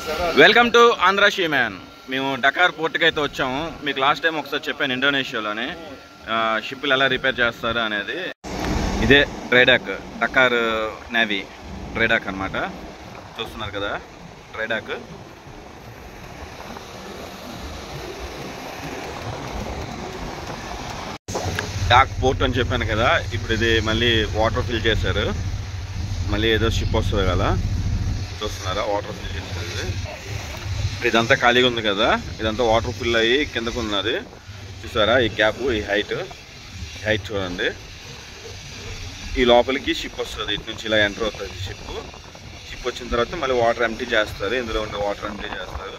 Welcome to Andhra షీమ్యాన్. మేము డకార్ పోర్ట్కి అయితే వచ్చాము. మీకు లాస్ట్ టైం ఒకసారి చెప్పాను ఇండోనేషియాలోనే షిప్లు ఎలా రిపేర్ చేస్తారు అనేది. ఇదే డ్రైడాక్, డకార్ నేవీ డ్రైడాక్ అనమాట. చూస్తున్నారు కదా డ్రైడాక్. డాక్ పోర్ట్ అని చెప్పాను కదా, ఇప్పుడు ఇది మళ్ళీ వాటర్ ఫిల్ చేశారు. మళ్ళీ ఏదో షిప్ వస్తుంది కదా, చూస్తున్నారా వాటర్ ఫిల్ చేసేది. ఇదంతా ఖాళీగా ఉంది కదా, ఇదంతా వాటర్ ఫిల్ అయ్యి కిందకు ఉన్నది. చూసారా ఈ గ్యాప్, ఈ హైట్ చూడండి. ఈ లోపలికి షిప్ వస్తుంది, ఇటు నుంచి ఇలా ఎంటర్ అవుతుంది షిప్ వచ్చిన తర్వాత మళ్ళీ వాటర్ ఎంటీ చేస్తారు. ఇందులో ఉండే వాటర్ ఎంటీ చేస్తారు,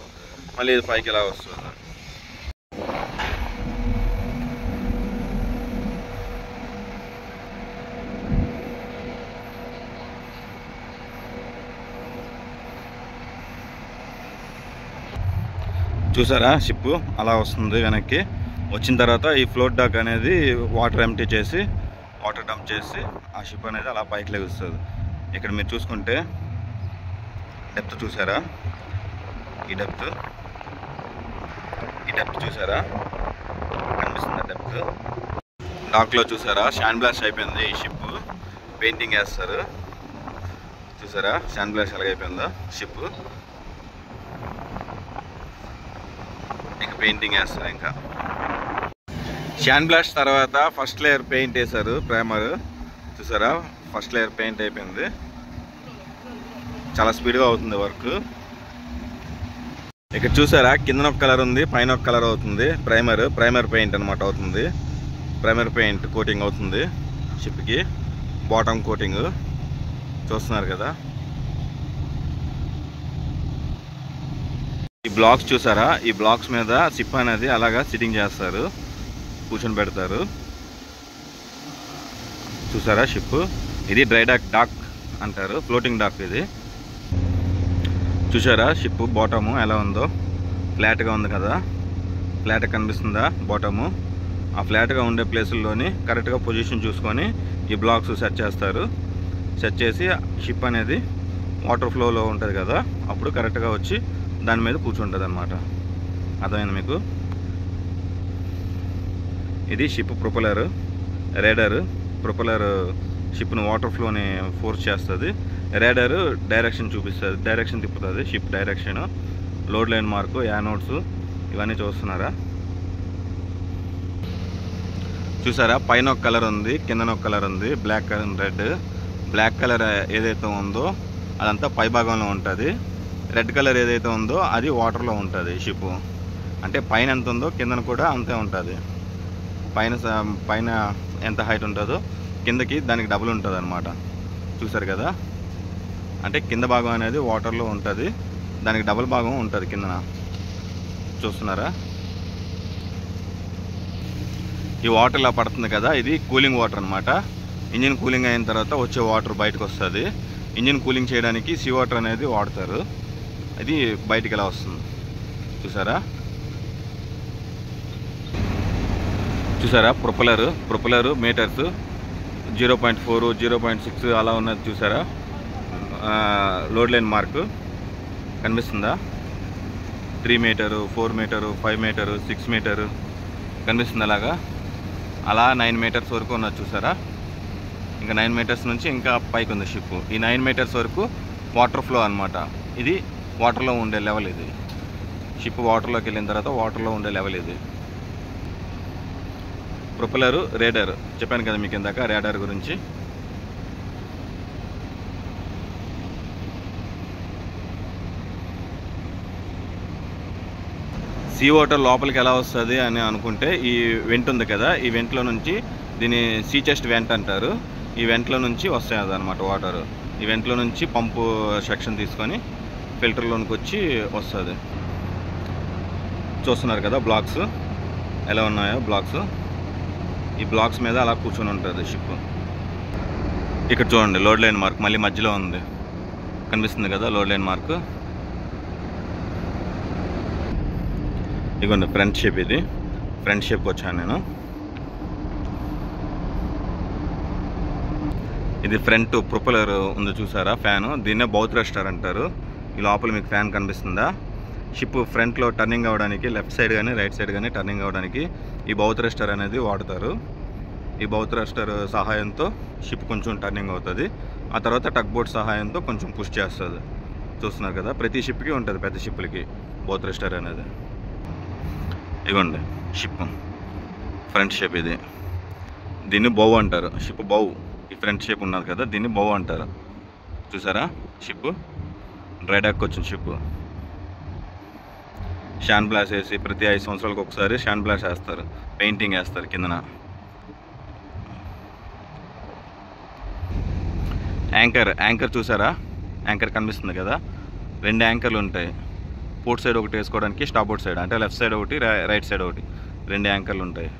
మళ్ళీ ఇది పైకి ఇలా వస్తుంది. చూసారా షిప్ అలా వస్తుంది వెనక్కి. వచ్చిన తర్వాత ఈ ఫ్లోట్ డాక్ అనేది వాటర్ ఎంటీ చేసి, వాటర్ డంప్ చేసి ఆ షిప్ అనేది అలా పైకి లెగుస్తుంది. ఇక్కడ మీరు చూసుకుంటే డెప్త్ చూసారా, ఈ డెప్త్ చూసారా, కనిపిస్తుంది డెప్త్. డాక్లో చూసారా శాండ్ బ్లాస్ట్ అయిపోయింది. ఈ షిప్ పెయింటింగ్ వేస్తారు, చూసారా శాండ్ బ్లాస్ట్ ఎలాగైపోయిందో షిప్. పెయింటింగ్ వేస్తారు. ఇంకా శాండ్ బ్లాస్ట్ తర్వాత ఫస్ట్ లేయర్ పెయింట్ వేశారు, ప్రైమర్. చూసారా ఫస్ట్ లేయర్ పెయింట్ అయిపోయింది. చాలా స్పీడ్గా అవుతుంది వర్క్. ఇక్కడ చూసారా కింద ఒక కలర్ ఉంది, పైన ఒక కలర్ అవుతుంది. ప్రైమర్ పెయింట్ అనమాట అవుతుంది. ప్రైమర్ పెయింట్ కోటింగ్ అవుతుంది షిప్కి, బాటమ్ కోటింగ్. చూస్తున్నారు కదా ఈ బ్లాక్స్ చూసారా, ఈ బ్లాక్స్ మీద షిప్ అనేది అలాగా సిట్టింగ్ చేస్తారు, కూర్చొని పెడతారు. చూసారా షిప్, ఇది డాక్ అంటారు, ఫ్లోటింగ్ డాక్ ఇది. చూసారా షిప్ బాటము ఎలా ఉందో, ఫ్లాట్గా ఉంది కదా, ఫ్లాట్ కనిపిస్తుందా బాటము. ఆ ఫ్లాట్గా ఉండే ప్లేసుల్లోని కరెక్ట్గా పొజిషన్ చూసుకొని ఈ బ్లాక్స్ సెట్ చేస్తారు. సెట్ చేసి షిప్ అనేది వాటర్ ఫ్లోలో ఉంటుంది కదా, అప్పుడు కరెక్ట్గా వచ్చి దాని మీద కూర్చుంటుంది అనమాట. అర్థమైంది మీకు? ఇది షిప్ ప్రొపెలర్, రేడర్. ప్రొపెలర్ షిప్ను వాటర్ ఫ్లోని ఫోర్స్ చేస్తుంది. రేడర్ డైరెక్షన్ చూపిస్తుంది, డైరెక్షన్ తిప్పుతుంది ship direction. Load line mark, anodes ఇవన్నీ చూస్తున్నారా. చూసారా పైన ఒక కలర్ ఉంది, కిందన ఒక కలర్ ఉంది, black and red. Black colour ఏదైతే ఉందో అదంతా పై భాగంలో ఉంటుంది. రెడ్ కలర్ ఏదైతే ఉందో అది వాటర్లో ఉంటుంది షిప్. అంటే పైన ఎంత ఉందో కిందన కూడా అంతే ఉంటుంది. పైన ఎంత హైట్ ఉంటుందో కిందకి దానికి డబుల్ ఉంటుంది అనమాట. చూసారు కదా, అంటే కింద భాగం అనేది వాటర్లో ఉంటుంది, దానికి డబుల్ భాగం ఉంటుంది కిందన. చూస్తున్నారా ఈ వాటర్ ఇలా పడుతుంది కదా, ఇది కూలింగ్ వాటర్ అనమాట. ఇంజిన్ కూలింగ్ అయిన తర్వాత వచ్చే వాటర్ బయటకు వస్తుంది. ఇంజిన్ కూలింగ్ చేయడానికి సీ వాటర్ అనేది వాడతారు, అది బయటికి ఎలా వస్తుంది. చూసారా ప్రొపెలర్ మీటర్స్ 0.4, 0.6 అలా ఉన్నది. చూసారా లోడ్ లైన్ మార్క్ కనిపిస్తుందా, 3 మీటరు, 4 మీటరు, 5 మీటరు, 6 మీటరు కనిపిస్తుంది. అలా 9 మీటర్స్ వరకు ఉన్నది. చూసారా ఇంకా 9 మీటర్స్ నుంచి ఇంకా పైకి ఉంది షిప్. ఈ 9 మీటర్స్ వరకు వాటర్ ఫ్లో అనమాట. ఇది వాటర్లో ఉండే లెవెల్. ఇది షిప్ వాటర్లోకి వెళ్ళిన తర్వాత వాటర్లో ఉండే లెవెల్ ఇది. ప్రొపెలరు, రేడర్ చెప్పాను కదా మీకు ఇందాక రేడర్ గురించి. సీ వాటర్ లోపలికి ఎలా వస్తుంది అని అనుకుంటే ఈ వెంట్ ఉంది కదా, ఈ వెంట్లో నుంచి, దీన్ని సీ చెస్ట్ వెంట్ అంటారు. ఈ వెంట్లో నుంచి వస్తాయి అదనమాట వాటర్. ఈ వెంట్లో నుంచి పంపు సెక్షన్ తీసుకొని ఫిల్టర్లోనికి వచ్చి వస్తుంది. చూస్తున్నారు కదా బ్లాక్స్ ఎలా ఉన్నాయో. ఈ బ్లాక్స్ మీద అలా కూర్చొని ఉంటుంది షిప్. ఇక్కడ చూడండి లోడ్ లైన్ మార్క్ మళ్ళీ మధ్యలో ఉంది, కనిపిస్తుంది కదా లోడ్ లైన్ మార్క్. ఇదిగోండి ఫ్రంట్ షేప్, ఇది ఫ్రంట్ షేప్కి వచ్చాను నేను. ఇది ఫ్రంట్ ప్రొపెలర్ ఉంది చూసారా, ఫ్యాను. దీన్నే బౌత్ రెస్టర్ అంటారు. ఈ లోపల మీకు ఫ్యాన్ కనిపిస్తుందా? షిప్ ఫ్రంట్లో టర్నింగ్ అవ్వడానికి లెఫ్ట్ సైడ్ కానీ రైట్ సైడ్ కానీ టర్నింగ్ అవ్వడానికి ఈ బౌ థ్రస్టర్ అనేది వాడతారు. ఈ బౌ థ్రస్టర్ సహాయంతో షిప్ కొంచెం టర్నింగ్ అవుతుంది. ఆ తర్వాత టగ్ బోట్ సహాయంతో కొంచెం పుష్ చేస్తుంది. చూస్తున్నారు కదా, ప్రతి షిప్కి ఉంటుంది, పెద్ద షిప్లకి బౌ థ్రస్టర్ అనేది. ఇవ్వండి షిప్ ఫ్రంట్ షేప్, ఇది దీన్ని బౌ అంటారు. షిప్ బౌ, ఈ ఫ్రంట్ షేప్ ఉన్నది కదా, దీన్ని బౌ అంటారు. చూసారా షిప్ డ్రైడాక్ వచ్చిన షిప్. షాన్ బ్లాస్ వేసి ప్రతి 5 సంవత్సరాలకు ఒకసారి షాన్ బ్లాస్ వేస్తారు, పెయింటింగ్ వేస్తారు కిందన. యాంకర్ చూసారా? యాంకర్ కనిపిస్తుంది కదా, 2 యాంకర్లు ఉంటాయి. పోర్ట్ సైడ్ ఒకటి వేసుకోవడానికి, స్టాబోర్డ్ సైడ్ అంటే లెఫ్ట్ సైడ్ ఒకటి, రైట్ సైడ్ ఒకటి, 2 యాంకర్లు ఉంటాయి.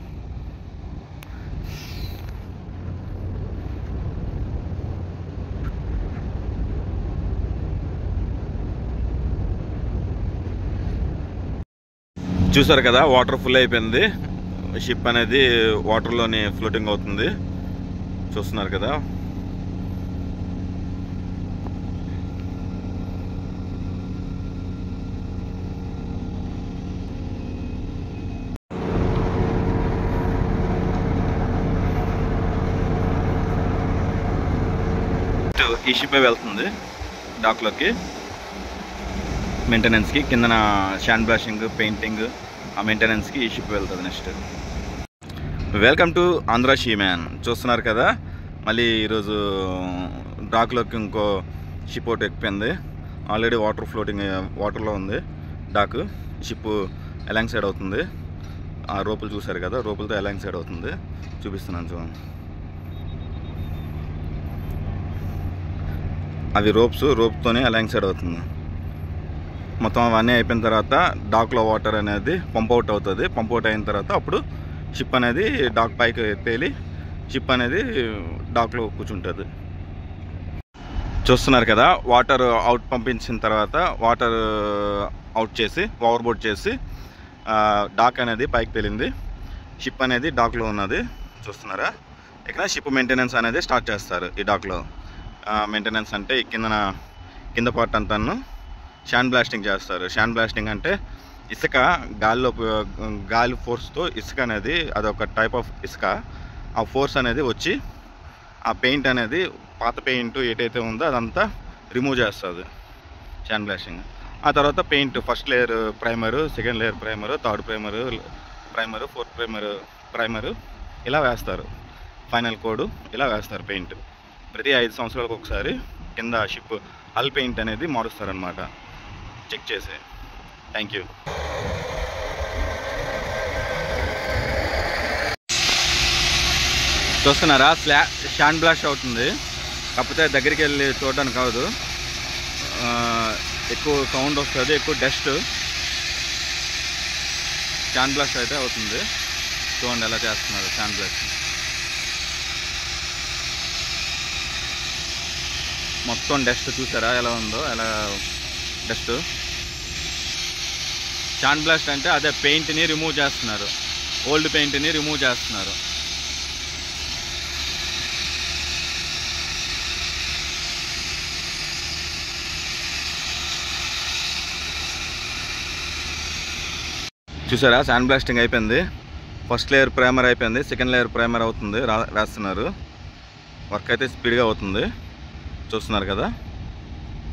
చూసారు కదా, వాటర్ ఫుల్ అయిపోయింది. షిప్ అనేది వాటర్లోని ఫ్లోటింగ్ అవుతుంది. చూస్తున్నారు కదా. ఈ షిప్ వెళ్తుంది డాక్లోకి మెయింటెనెన్స్కి. కిందన షాన్ బ్లాషింగ్, పెయింటింగ్, ఆ మెయింటెనెన్స్కి ఈ షిప్ వెళ్తుంది next. Welcome to Andhra she man. చూస్తున్నారు కదా, మళ్ళీ ఈరోజు డాక్లోకి ఇంకో షిప్ ఒకటి ఎక్కిపోయింది. ఆల్రెడీ వాటర్లో ఉంది డాక్. షిప్ ఎలాంగ్ సైడ్ అవుతుంది. ఆ రోపులు చూసారు కదా, రోపులతో ఎలాంగ్ సైడ్ అవుతుంది. చూపిస్తున్నాను చూడండి. అవి రోప్తోనే ఎలాంగ్ సైడ్ అవుతుంది. మొత్తం అవన్నీ అయిపోయిన తర్వాత డాక్లో వాటర్ అనేది పంప్ అవుట్ అవుతుంది. పంప్ అవుట్ అయిన తర్వాత అప్పుడు షిప్ అనేది డాక్ పైకి తేలి షిప్ అనేది డాక్లో కూర్చుంటుంది. చూస్తున్నారు కదా, వాటర్ అవుట్ పంపించిన తర్వాత వాటర్ అవుట్ చేసి ఓవర్బోర్డ్ చేసి డాక్ అనేది పైకి తేలింది. షిప్ అనేది డాక్లో ఉన్నది. చూస్తున్నారా, ఇక్కడ షిప్ మెయింటెనెన్స్ అనేది స్టార్ట్ చేస్తారు. ఈ డాక్లో మెయింటెనెన్స్ అంటే కింద పార్ట్ అంతాను షాన్ బ్లాస్టింగ్ చేస్తారు. షాన్ బ్లాస్టింగ్ అంటే ఇసుక గాలి ఫోర్స్తో ఇసుక అనేది, అదొక టైప్ ఆఫ్ ఇసుక, ఆ ఫోర్స్ అనేది వచ్చి ఆ పెయింట్ అనేది, పాత పెయింట్ ఏదైతే ఉందో అదంతా రిమూవ్ చేస్తుంది షాన్ బ్లాస్టింగ్. ఆ తర్వాత paint first layer primer, second layer primer, third primer, fourth primer ఇలా వేస్తారు. ఫైనల్ కోడ్ ఇలా వేస్తారు పెయింట్. ప్రతి 5 సంవత్సరాలకు ఒకసారి కింద షిప్ హల్ పెయింట్ అనేది మారుస్తారనమాట, చెక్ చేసి. Thank you. చూస్తున్నారా, షాన్ బ్లాస్ట్ అవుతుంది. కాకపోతే దగ్గరికి వెళ్ళి చూడడానికి కాదు, ఎక్కువ సౌండ్ వస్తుంది, ఎక్కువ డస్ట్. షాన్ బ్లాస్ట్ అయితే అవుతుంది. చూడండి ఎలా చేస్తున్నారు షాన్ బ్లాస్ట్. మొత్తం డస్ట్ చూసారా ఎలా ఉందో, ఎలా డస్ట్. షాన్ బ్లాస్ట్ అంటే అదే పెయింట్ని రిమూవ్ చేస్తున్నారు, ఓల్డ్ పెయింట్ని రిమూవ్ చేస్తున్నారు. చూసారా, శాండ్ బ్లాస్టింగ్ అయిపోయింది. ఫస్ట్ లేయర్ ప్రైమర్ అయిపోయింది, సెకండ్ లేయర్ ప్రైమర్ అవుతుంది, వేస్తున్నారు. వర్క్ అయితే స్పీడ్గా అవుతుంది. చూస్తున్నారు కదా,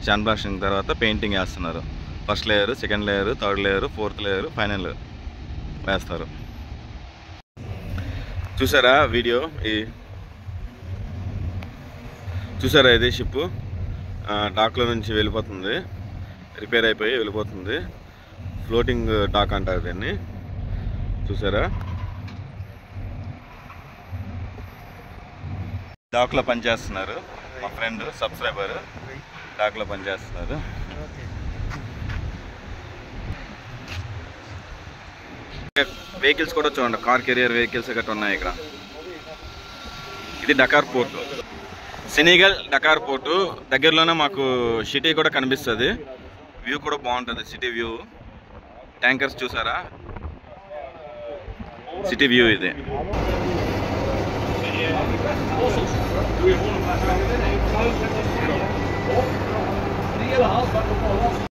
శాండ్ బ్లాస్టింగ్ తర్వాత పెయింటింగ్ వేస్తున్నారు. First layer, second layer, third layer, fourth layer, final వేస్తారు. చూసారా వీడియో, చూసారా ఇది షిప్ డాక్లో నుంచి వెళ్ళిపోతుంది, రిపేర్ అయిపోయి వెళ్ళిపోతుంది. ఫ్లోటింగ్ డాక్ అంటారు దీన్ని. చూసారా, డాక్లో పనిచేస్తున్నారు. మా ఫ్రెండ్ సబ్స్క్రైబర్ డాక్లో పనిచేస్తున్నారు. వెహికల్స్ కూడా చూడండి, కార్ కెరియర్ వెహికల్స్ గట్రా ఉన్నాయి ఇక్కడ. ఇది డకార్ పోర్టు, సెనెగల్ డకార్ పోర్టు దగ్గరలోనే మాకు సిటీ కూడా కనిపిస్తుంది. వ్యూ కూడా బాగుంటుంది, సిటీ వ్యూ. ట్యాంకర్స్ చూసారా, సిటీ వ్యూ ఇది.